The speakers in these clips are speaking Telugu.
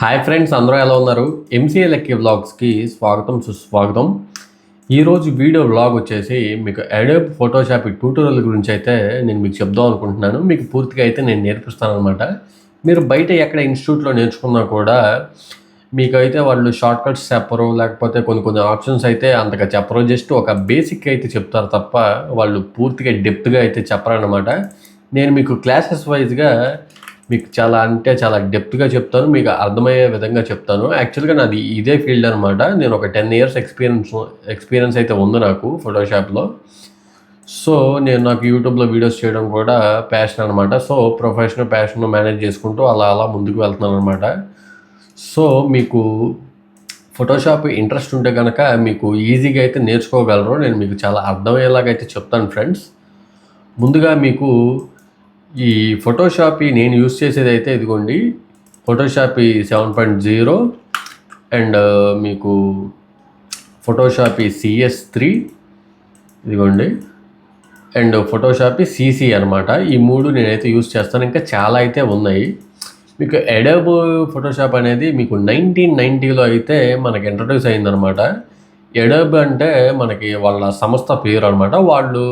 హాయ్ ఫ్రెండ్స్, అందరూ ఎలా ఉన్నారు? ఎంసీఏ లక్కీ వ్లాగ్స్కి స్వాగతం సుస్వాగతం. ఈరోజు వీడియో వ్లాగ్ వచ్చేసి మీకు అడోబ్ ఫోటోషాప్ ట్యూటోరియల్ గురించి అయితే నేను మీకు చెప్దాం అనుకుంటున్నాను. మీకు పూర్తిగా అయితే నేను నేర్పిస్తాను అనమాట. మీరు బయట ఎక్కడ ఇన్స్టిట్యూట్లో నేర్చుకున్నా కూడా మీకైతే వాళ్ళు షార్ట్ కట్స్ చెప్పరు, లేకపోతే కొన్ని ఆప్షన్స్ అయితే అంతగా చెప్పరు. జస్ట్ ఒక బేసిక్ అయితే చెప్తారు తప్ప వాళ్ళు పూర్తిగా డెప్త్గా అయితే చెప్పరనమాట. నేను మీకు క్లాసెస్ వైజ్గా మీకు చాలా డెప్త్గా చెప్తాను, మీకు అర్థమయ్యే విధంగా చెప్తాను. యాక్చువల్గా నాది ఇదే ఫీల్డ్ అనమాట. నేను ఒక 10 ఇయర్స్ ఎక్స్పీరియన్స్ అయితే ఉంది నాకు ఫోటోషాప్లో. సో నాకు యూట్యూబ్లో వీడియోస్ చేయడం కూడా ప్యాషన్ అనమాట. సో ప్యాషన్ మేనేజ్ చేసుకుంటూ అలా ముందుకు వెళ్తున్నాను అనమాట. సో మీకు ఫోటోషాప్ ఇంట్రెస్ట్ ఉంటే కనుక మీకు ఈజీగా అయితే నేర్చుకోగలరు. నేను మీకు చాలా అర్థమయ్యేలాగా అయితే చెప్తాను ఫ్రెండ్స్. ముందుగా మీకు ఈ ఫోటోషాప్ నేను యూస్ చేసేది అయితే ఇదిగోండి, ఫోటోషాప్ 7.0 అండ్ మీకు ఫోటోషాప్ CS3 ఇదిగోండి, అండ్ ఫోటోషాప్ CC అనమాట. ఈ మూడు నేనైతే యూస్ చేస్తాను. ఇంకా చాలా అయితే ఉన్నాయి. మీకు అడోబ్ ఫోటోషాప్ అనేది మీకు 1990లో అయితే మనకి ఇంట్రడ్యూస్ అయిందనమాట. అడోబ్ అంటే మనకి వాళ్ళ సంస్థ పేరు అనమాట. వాళ్ళు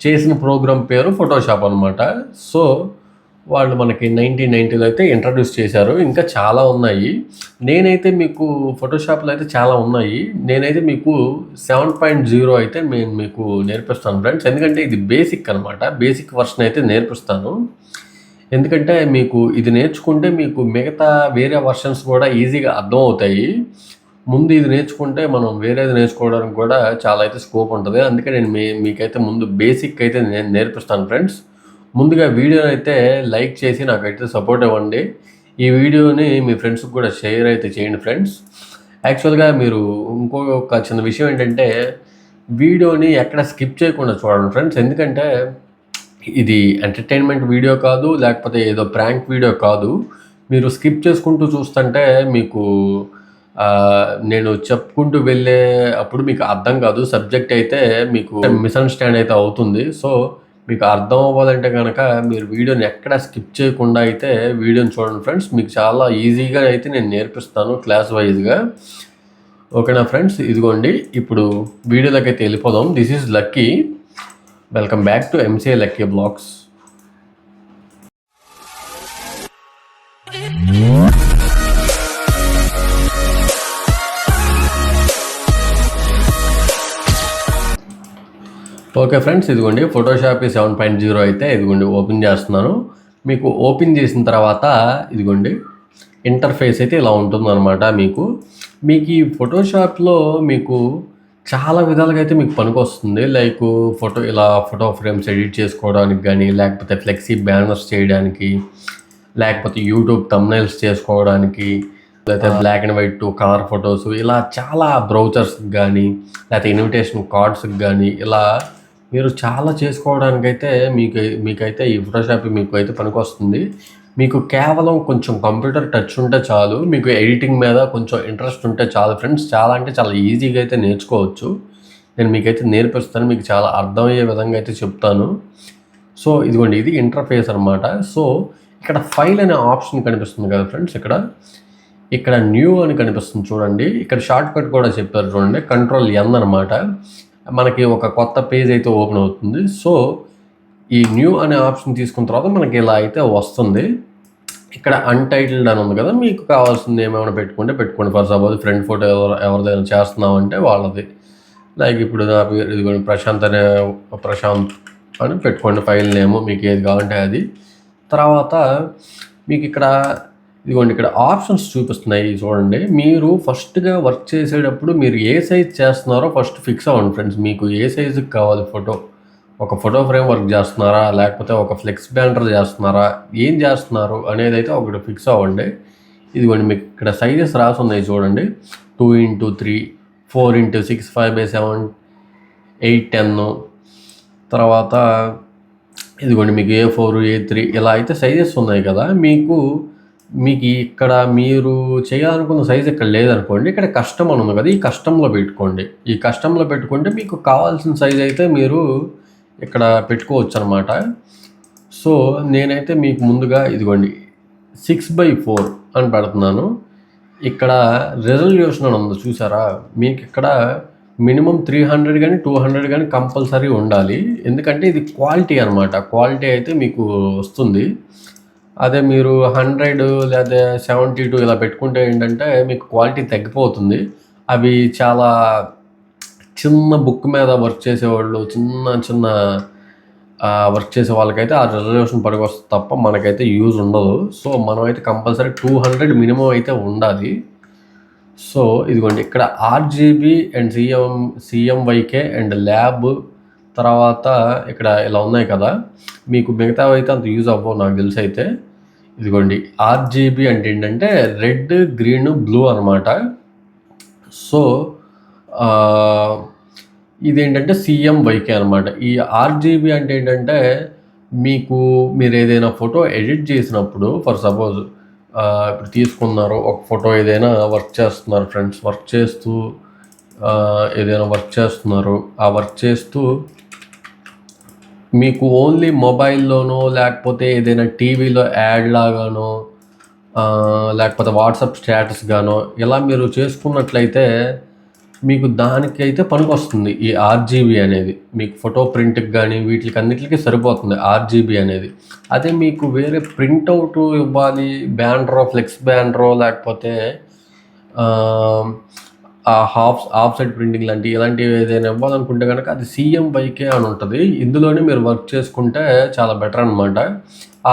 చేసిన ప్రోగ్రామ్ పేరు ఫోటోషాప్ అనమాట. సో వాళ్ళు మనకి 1990లో అయితే ఇంట్రడ్యూస్ చేశారు. ఇంకా చాలా ఉన్నాయి. నేనైతే మీకు ఫోటోషాప్లో అయితే చాలా ఉన్నాయి. నేనైతే మీకు 7.0 అయితే నేను మీకు నేర్పిస్తాను ఫ్రెండ్స్. ఎందుకంటే ఇది బేసిక్ అనమాట. బేసిక్ వర్షన్ అయితే నేర్పిస్తాను. ఎందుకంటే మీకు ఇది నేర్చుకుంటే మీకు మిగతా వేరే వర్షన్స్ కూడా ఈజీగా అర్థం అవుతాయి. ముందు ఇది నేర్చుకుంటే మనం వేరేది నేర్చుకోవడానికి కూడా చాలా అయితే స్కోప్ ఉంటుంది. అందుకే నేను మీకైతే ముందు బేసిక్ అయితే నేను నేర్పిస్తాను ఫ్రెండ్స్. ముందుగా వీడియోని అయితే లైక్ చేసి నాకైతే సపోర్ట్ ఇవ్వండి. ఈ వీడియోని మీ ఫ్రెండ్స్కి కూడా షేర్ అయితే చేయండి ఫ్రెండ్స్. యాక్చువల్గా మీరు ఇంకొక చిన్న విషయం ఏంటంటే వీడియోని ఎక్కడ స్కిప్ చేయకుండా చూడండి ఫ్రెండ్స్. ఎందుకంటే ఇది ఎంటర్టైన్మెంట్ వీడియో కాదు, లేకపోతే ఏదో ప్రాంక్ వీడియో కాదు. మీరు స్కిప్ చేసుకుంటూ చూస్తుంటే మీకు నేను చెప్పుకుంటూ వెళ్ళే అప్పుడు మీకు అర్థం కాదు. సబ్జెక్ట్ అయితే మీకు మిస్అండర్స్టాండ్ అయితే అవుతుంది. సో మీకు అర్థం అవ్వాలంటే కనుక మీరు వీడియోని ఎక్కడ స్కిప్ చేయకుండా అయితే వీడియోని చూడండి ఫ్రెండ్స్. మీకు చాలా ఈజీగా అయితే నేను నేర్పిస్తాను క్లాస్ వైజ్గా. ఓకేనా ఫ్రెండ్స్? ఇదిగోండి, ఇప్పుడు వీడియోలోకి అయితే వెళ్ళిపోదాం. This is Lucky. Welcome back to MCA Lucky blogs. Okay friends, ఇదిగోండి ఫోటోషాప్ 7.0 అయితే ఇదిగోండి ఓపెన్ చేస్తున్నాను. మీకు ఓపెన్ చేసిన తర్వాత ఇదిగోండి ఇంటర్ఫేస్ అయితే ఇలా ఉంటుందన్నమాట. మీకు ఈ ఫోటోషాప్లో మీకు చాలా విధాలుగా అయితే మీకు పనికొస్తుంది. లైక్ ఫోటో ఫ్రేమ్స్ ఎడిట్ చేసుకోవడానికి కానీ, లేకపోతే ఫ్లెక్సీ బ్యానర్స్ చేయడానికి, లేకపోతే యూట్యూబ్ థంబ్నెయిల్స్ చేసుకోవడానికి, లేకపోతే black and white colour photos, ఇలా చాలా బ్రౌచర్స్కి కానీ, లేకపోతే ఇన్విటేషన్ కార్డ్స్కి కానీ, ఇలా మీరు చాలా చేసుకోవడానికైతే మీకైతే ఈ ఫోటోషాప్ మీకు అయితే పనికొస్తుంది. మీకు కేవలం కొంచెం కంప్యూటర్ టచ్ ఉంటే చాలు. మీకు ఎడిటింగ్ మీద కొంచెం ఇంట్రెస్ట్ ఉంటే చాలు ఫ్రెండ్స్. చాలా అంటే చాలా ఈజీగా అయితే నేర్చుకోవచ్చు. నేను మీకైతే నేర్పిస్తాను. మీకు చాలా అర్థమయ్యే విధంగా అయితే చెప్తాను. సో ఇదిగోండి, ఇది ఇంటర్ఫేస్ అనమాట. సో ఇక్కడ ఫైల్ అనే ఆప్షన్ కనిపిస్తుంది కదా ఫ్రెండ్స్. ఇక్కడ న్యూ అని కనిపిస్తుంది చూడండి. ఇక్కడ షార్ట్ కట్ కూడా చెప్పారు చూడండి, Ctrl+N అనమాట. మనకి ఒక కొత్త పేజ్ అయితే ఓపెన్ అవుతుంది. సో ఈ న్యూ అనే ఆప్షన్ తీసుకున్న తర్వాత మనకి ఇలా అయితే వస్తుంది. ఇక్కడ అన్టైటిల్డ్ అని ఉంది కదా, మీకు కావాల్సింది ఏమైనా పెట్టుకోండి. ఫర్ సపోజ్ ఫ్రెండ్ ఫోటో ఎవరిదైనా చేస్తున్నామంటే వాళ్ళది. లైక్ ఇప్పుడు నా పేరు ఇదిగోండి ప్రశాంత్ అని పెట్టుకోండి. ఫైల్ నేమ్ మీకు ఏది కావాలంటే అది. తర్వాత మీకు ఇక్కడ ఆప్షన్స్ చూపిస్తున్నాయి చూడండి. మీరు ఫస్ట్గా వర్క్ చేసేటప్పుడు మీరు ఏ సైజ్ చేస్తున్నారో ఫస్ట్ ఫిక్స్ అవ్వండి ఫ్రెండ్స్. మీకు ఏ సైజుకి కావాలి ఒక ఫోటో ఫ్రేమ్ వర్క్ చేస్తున్నారా, లేకపోతే ఒక ఫ్లెక్స్ బ్యానర్ చేస్తున్నారా, ఏం చేస్తున్నారు అనేది అయితే ఒకటి ఫిక్స్ అవ్వండి. ఇదిగోండి మీకు ఇక్కడ సైజెస్ రాసి ఉన్నాయి చూడండి. 2x3, 4x6, 5x7, 8x10. తర్వాత ఇదిగోండి మీకు A4, A3 ఇలా అయితే సైజెస్ ఉన్నాయి కదా. మీకు ఇక్కడ మీరు చేయాలనుకున్న సైజ్ ఇక్కడ లేదనుకోండి, ఇక్కడ కస్టమ్ అని ఉంది కదా, ఈ కస్టంలో పెట్టుకోండి. ఈ కస్టంలో పెట్టుకుంటే మీకు కావాల్సిన సైజ్ అయితే మీరు ఇక్కడ పెట్టుకోవచ్చు అనమాట. సో నేనైతే మీకు ముందుగా ఇదిగోండి 6:4 అని పెడుతున్నాను. ఇక్కడ రెజల్యూషన్ అని ఉంది చూసారా, మీకు ఇక్కడ మినిమం 300 కానీ 200 కానీ కంపల్సరీ ఉండాలి. ఎందుకంటే ఇది క్వాలిటీ అనమాట. క్వాలిటీ అయితే మీకు వస్తుంది. అదే మీరు 100 లేదా 72 ఇలా పెట్టుకుంటే ఏంటంటే మీకు క్వాలిటీ తగ్గిపోతుంది. అవి చాలా చిన్న బుక్ మీద వర్క్ చేసేవాళ్ళు, చిన్న వర్క్ చేసే వాళ్ళకైతే ఆ రిజల్యూషన్ పనికొస్తుంది తప్ప మనకైతే యూజ్ ఉండదు. సో మనమైతే కంపల్సరీ 200 మినిమం అయితే ఉండాలి. సో ఇదిగోండి ఇక్కడ RGB and CMYK and Lab తర్వాత ఇక్కడ ఇలా ఉన్నాయి కదా, మీకు మిగతావి అయితే అంత యూజ్ అవ్వవు నాకు తెలిసి అయితే. ఇదిగోండి ఆర్జీబీ అంటే ఏంటంటే రెడ్, గ్రీన్, బ్లూ అనమాట. సో ఇదేంటంటే సిఎంవైకే అనమాట. ఈ ఆర్జీబీ అంటే ఏంటంటే మీరు ఏదైనా ఫోటో ఎడిట్ చేసినప్పుడు, ఫర్ సపోజ్ ఇప్పుడు తీసుకున్నారు ఒక ఫోటో, ఏదైనా వర్క్ చేస్తున్నారు ఫ్రెండ్స్, ఏదైనా వర్క్ చేస్తున్నారు, ఆ వర్క్ చేస్తూ మీకు ఓన్లీ మొబైల్లోనో లేకపోతే ఏదైనా టీవీలో యాడ్ లాగానో లేకపోతే వాట్సాప్ స్టేటస్ గానో ఇలా మీరు చేసుకున్నట్లయితే మీకు దానికైతే పనికొస్తుంది ఈ ఆర్జీబీ అనేది. మీకు ఫోటో ప్రింట్కి కానీ వీటికి అన్నిటికీ సరిపోతుంది ఆర్జీబీ అనేది. అదే మీకు వేరే ప్రింట్అవుట్ ఇవ్వాలి, బ్యానరో, ఫ్లెక్స్ బ్యానరో లేకపోతే హాఫ్ సైడ్ ప్రింటింగ్ ఇలాంటివి ఏదైనా ఇవ్వాలనుకుంటే కనుక అది సిఎంవైకే అని ఉంటుంది. ఇందులోనే మీరు వర్క్ చేసుకుంటే చాలా బెటర్ అనమాట.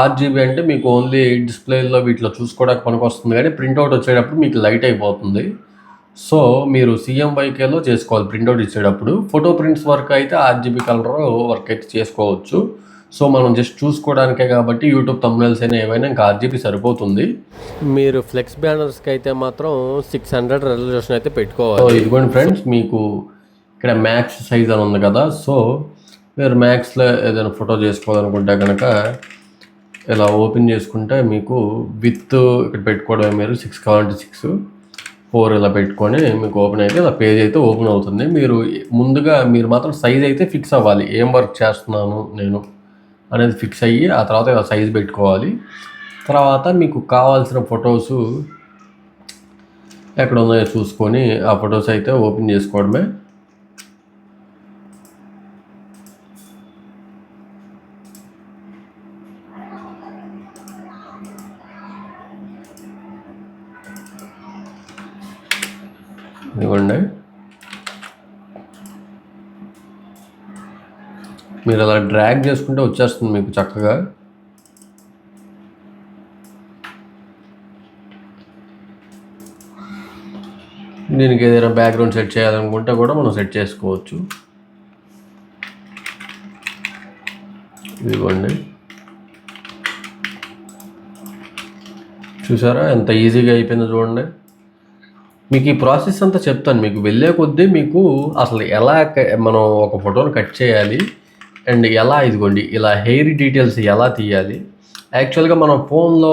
ఆర్జీబీ అంటే మీకు ఓన్లీ డిస్ప్లేలో వీటిలో చూసుకోవడానికి పనికొస్తుంది, కానీ ప్రింట్అవుట్ వచ్చేటప్పుడు మీకు లైట్ అయిపోతుంది. సో మీరు సిఎంవైకేలో చేసుకోవాలి ప్రింట్అవుట్ ఇచ్చేటప్పుడు. ఫోటో ప్రింట్స్ వర్క్ అయితే ఆర్జీబీ కలర్ వర్క్ అయితే చేసుకోవచ్చు. సో మనం జస్ట్ చూసుకోవడానికే కాబట్టి యూట్యూబ్ థంబ్నెయిల్స్ అయినా ఏవైనా ఇంకా ఆర్జీబీ సరిపోతుంది. మీరు ఫ్లెక్స్ బ్యానర్స్కి అయితే మాత్రం 600 రెజల్యూషన్ అయితే పెట్టుకోవాలి. సో ఇదిగోండి ఫ్రెండ్స్, మీకు ఇక్కడ మ్యాక్స్ సైజ్ అని ఉంది కదా. సో మీరు మ్యాక్స్లో ఏదైనా ఫోటో చేసుకోవాలనుకుంటే కనుక ఇలా ఓపెన్ చేసుకుంటే మీకు విత్ ఇక్కడ పెట్టుకోవడమే, మీరు 6 కావాలంటే 6, 4 ఇలా పెట్టుకొని మీకు ఓపెన్ అయితే ఇలా పేజ్ అయితే ఓపెన్ అవుతుంది. ముందుగా మీరు మాత్రం సైజ్ అయితే ఫిక్స్ అవ్వాలి, ఏం వర్క్ చేస్తున్నాను నేను అనేది ఫిక్స్ అయ్యి ఆ తర్వాత ఇలా సైజ్ పెట్టుకోవాలి. తర్వాత మీకు కావాల్సిన ఫొటోసు ఎక్కడ ఉన్నాయో చూసుకొని ఆ ఫొటోస్ అయితే ఓపెన్ చేసుకోవడమే. ఇదిగోండి, మీరు అలా డ్రాగ్ చేసుకుంటే వచ్చేస్తుంది మీకు చక్కగా. దీనికి ఏదైనా బ్యాక్గ్రౌండ్ సెట్ చేయాలనుకుంటే కూడా మనం సెట్ చేసుకోవచ్చు. ఇదిగోండి, చూసారా ఎంత ఈజీగా అయిపోయిందో చూడండి. మీకు ఈ ప్రాసెస్ అంతా చెప్తాను, మీకు వెళ్ళే కొద్దీ మీకు అసలు ఎలా మనం ఒక ఫోటోని కట్ చేయాలి అండ్ ఎలా, ఇదిగోండి ఇలా హెయిర్ డీటెయిల్స్ ఎలా తీయాలి. యాక్చువల్గా మనం ఫోన్లో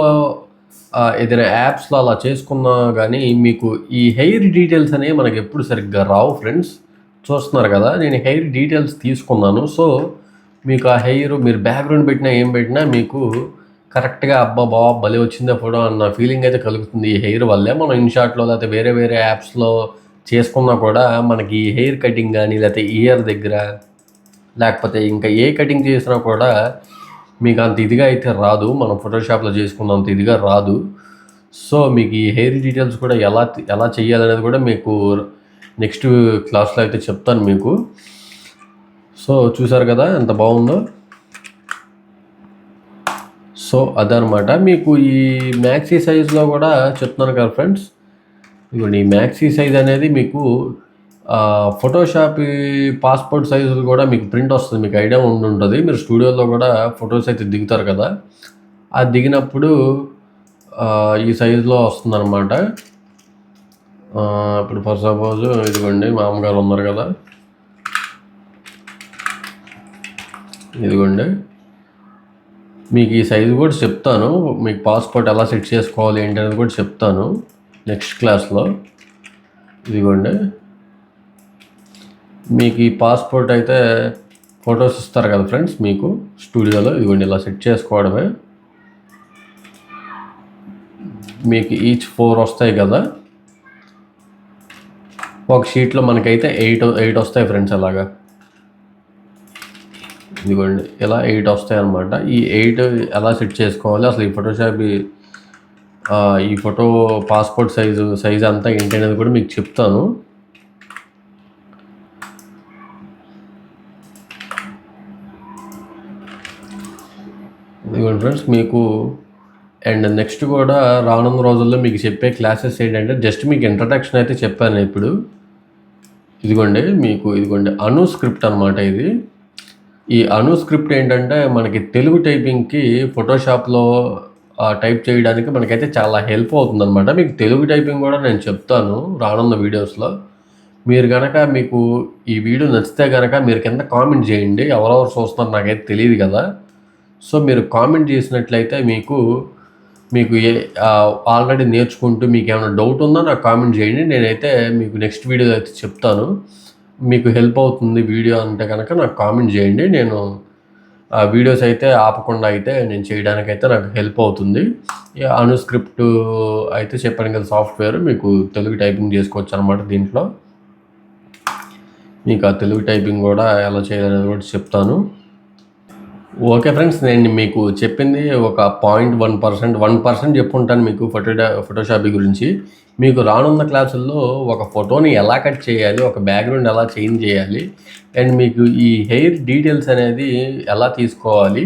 ఏదైనా యాప్స్లో అలా చేసుకున్నా కానీ మీకు ఈ హెయిర్ డీటెయిల్స్ అనేవి మనకి ఎప్పుడు సరిగ్గా రావు ఫ్రెండ్స్. చూస్తున్నారు కదా, నేను హెయిర్ డీటెయిల్స్ తీసుకున్నాను. సో మీకు ఆ హెయిర్ మీరు బ్యాక్గ్రౌండ్ పెట్టినా ఏం పెట్టినా మీకు కరెక్ట్గా అబ్బా బాబా భలే వచ్చిందే ఫోటో అన్న ఫీలింగ్ అయితే కలుగుతుంది ఈ హెయిర్ వల్లే. మనం ఇన్షాట్లో లేకపోతే వేరే యాప్స్లో చేసుకున్నా కూడా మనకి హెయిర్ కటింగ్ కానీ లేకపోతే ఇయర్ దగ్గర లేకపోతే ఇంకా ఏ కటింగ్ చేసినా కూడా మీకు అంత ఇదిగా అయితే రాదు, మనం ఫోటోషాప్లో చేసుకున్నంత ఇదిగా రాదు. సో మీకు ఈ హెయిర్ డీటెయిల్స్ కూడా ఎలా చేయాలనేది కూడా మీకు నెక్స్ట్ క్లాస్లో అయితే చెప్తాను మీకు. సో చూసారు కదా ఎంత బాగుందో. సో అదనమాట, మీకు ఈ మ్యాక్సీ సైజ్లో కూడా చెప్తున్నాను కదా ఫ్రెండ్స్. ఇదిగోండి, ఈ మ్యాక్సీ సైజ్ అనేది మీకు ఫోటోషాప్ పాస్పోర్ట్ సైజులు కూడా మీకు ప్రింట్ వస్తుంది, మీకు ఐడియా ఉంటుంది. మీరు స్టూడియోలో కూడా ఫొటోస్ అయితే దిగుతారు కదా, అది దిగినప్పుడు ఈ సైజులో వస్తుంది అనమాట. ఇప్పుడు ఫర్ సపోజ్ ఇదిగోండి, మామగారు ఉన్నారు కదా, ఇదిగోండి మీకు ఈ సైజు కూడా చెప్తాను. మీకు పాస్పోర్ట్ ఎలా సెట్ చేసుకోవాలి ఏంటి అనేది కూడా చెప్తాను నెక్స్ట్ క్లాస్లో. ఇదిగోండి, మీకు ఈ పాస్పోర్ట్ అయితే ఫొటోస్ ఇస్తారు కదా ఫ్రెండ్స్ మీకు స్టూడియోలో. ఇదిగోండి ఇలా సెట్ చేసుకోవడమే. మీకు ఈచ్ 4 వస్తాయి కదా. ఒక షీట్లో మనకైతే 8 వస్తాయి ఫ్రెండ్స్. అలాగా ఇదిగోండి, ఇలా 8 వస్తాయి అన్నమాట. ఈ 8 ఎలా సెట్ చేసుకోవాలి, అసలు ఈ ఫోటోషాప్ ఈ ఫోటో పాస్పోర్ట్ సైజ్ అంతా ఏంటి అనేది కూడా మీకు చెప్తాను. ఇదిగోండి ఫ్రెండ్స్ మీకు. అండ్ నెక్స్ట్ కూడా రానున్న రోజుల్లో మీకు చెప్పే క్లాసెస్ ఏంటంటే, జస్ట్ మీకు ఇంట్రడక్షన్ అయితే చెప్పాను ఇప్పుడు. ఇదిగోండి అను స్క్రిప్ట్ అనమాట ఇది. ఈ అను స్క్రిప్ట్ ఏంటంటే మనకి తెలుగు టైపింగ్కి ఫోటోషాప్లో టైప్ చేయడానికి మనకైతే చాలా హెల్ప్ అవుతుంది అనమాట. మీకు తెలుగు టైపింగ్ కూడా నేను చెప్తాను రానున్న వీడియోస్లో. మీరు కనుక మీకు ఈ వీడియో నచ్చితే కనుక మీరు కింద కామెంట్ చేయండి. ఎవరెవరు చూస్తున్నారు నాకైతే తెలియదు కదా. సో మీరు కామెంట్ చేసినట్లయితే మీకు ఆల్రెడీ నేర్చుకుంటూ మీకు ఏమైనా డౌట్ ఉందో నాకు కామెంట్ చేయండి. నేనైతే మీకు నెక్స్ట్ వీడియోలో అయితే చెప్తాను. మీకు హెల్ప్ అవుతుంది వీడియో అంటే కనుక నాకు కామెంట్ చేయండి. నేను వీడియోస్ అయితే ఆపకుండా అయితే నేను చేయడానికైతే నాకు హెల్ప్ అవుతుంది. అను స్క్రిప్ట్ అయితే చెప్పాను కదా సాఫ్ట్వేర్, మీకు తెలుగు టైపింగ్ చేసుకోవచ్చు అనమాట. దీంట్లో మీకు ఆ తెలుగు టైపింగ్ కూడా ఎలా చేయాలనేది కూడా చెప్తాను. ఓకే ఫ్రెండ్స్, నేను మీకు చెప్పింది ఒక 1% చెప్పుంటాను మీకు ఫోటోషాప్ గురించి. మీకు రానున్న క్లాసుల్లో ఒక ఫోటోని ఎలా కట్ చేయాలి, ఒక బ్యాక్గ్రౌండ్ ఎలా చేంజ్ చేయాలి, అండ్ మీకు ఈ హెయిర్ డీటెయిల్స్ అనేది ఎలా తీసుకోవాలి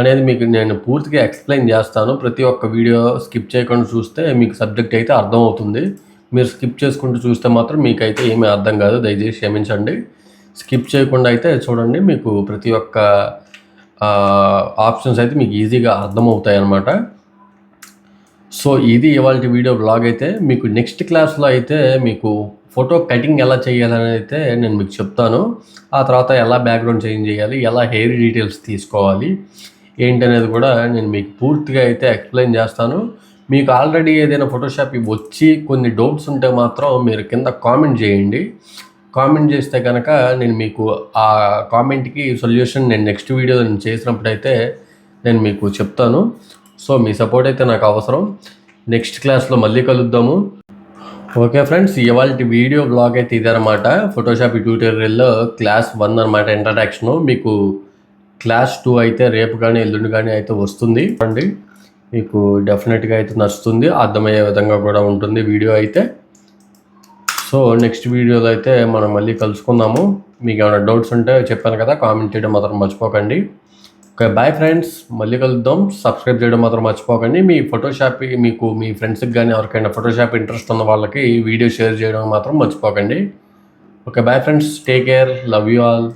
అనేది మీకు నేను పూర్తిగా ఎక్స్ప్లెయిన్ చేస్తాను. ప్రతి ఒక్క వీడియో స్కిప్ చేయకుండా చూస్తే మీకు సబ్జెక్ట్ అయితే అర్థమవుతుంది. మీరు స్కిప్ చేసుకుంటూ చూస్తే మాత్రం మీకైతే ఏమీ అర్థం కాదు, దయచేసి క్షమించండి. స్కిప్ చేయకుండా అయితే చూడండి, మీకు ప్రతి ఒక్క ఆప్షన్స్ అయితే మీకు ఈజీగా అర్థమవుతాయి అన్నమాట. సో ఇది ఇవాళ వీడియో బ్లాగ్ అయితే. మీకు నెక్స్ట్ క్లాస్లో అయితే మీకు ఫోటో కటింగ్ ఎలా చేయాలని అయితే నేను మీకు చెప్తాను. ఆ తర్వాత ఎలా బ్యాక్గ్రౌండ్ చేంజ్ చేయాలి, ఎలా హెయిర్ డీటెయిల్స్ తీసుకోవాలి ఏంటనేది కూడా నేను మీకు పూర్తిగా అయితే ఎక్స్ప్లెయిన్ చేస్తాను. మీకు ఆల్రెడీ ఏదైనా ఫోటోషాప్ వచ్చి కొన్ని డౌట్స్ ఉంటే మాత్రం మీరు కింద కామెంట్ చేయండి. కామెంట్ చేస్తే కనుక నేను మీకు ఆ కామెంట్కి సొల్యూషన్ నేను నెక్స్ట్ వీడియో నేను చేసినప్పుడు అయితే నేను మీకు చెప్తాను. సో మీ సపోర్ట్ అయితే నాకు అవసరం. నెక్స్ట్ క్లాస్లో మళ్ళీ కలుద్దాము. ఓకే ఫ్రెండ్స్, ఇవాళ వీడియో బ్లాగ్ అయితే ఇదనమాట. ఫోటోషాప్ ట్యూటోరియల్లో క్లాస్ 1 అనమాట, ఇంట్రడక్షను. మీకు క్లాస్ 2 అయితే రేపు కానీ ఎల్లుండి కానీ అయితే వస్తుంది అండి. మీకు డెఫినెట్గా అయితే నచ్చుతుంది, అర్థమయ్యే విధంగా కూడా ఉంటుంది వీడియో అయితే. సో నెక్స్ట్ వీడియోలో అయితే మనం మళ్ళీ కలుసుకుందాము. మీకు ఏమైనా డౌట్స్ ఉంటే చెప్పాను కదా, కామెంట్ చేయడం మాత్రం మర్చిపోకండి. ఓకే, బాయ్ ఫ్రెండ్స్, మళ్ళీ కలుద్దాం. సబ్స్క్రైబ్ చేయడం మాత్రం మర్చిపోకండి. మీ ఫోటోషాప్ మీకు మీ ఫ్రెండ్స్కి కానీ ఎవరికైనా ఫోటోషాప్ ఇంట్రెస్ట్ ఉన్న వాళ్ళకి వీడియో షేర్ చేయడం మాత్రం మర్చిపోకండి. Okay, bye friends, take care, love you all.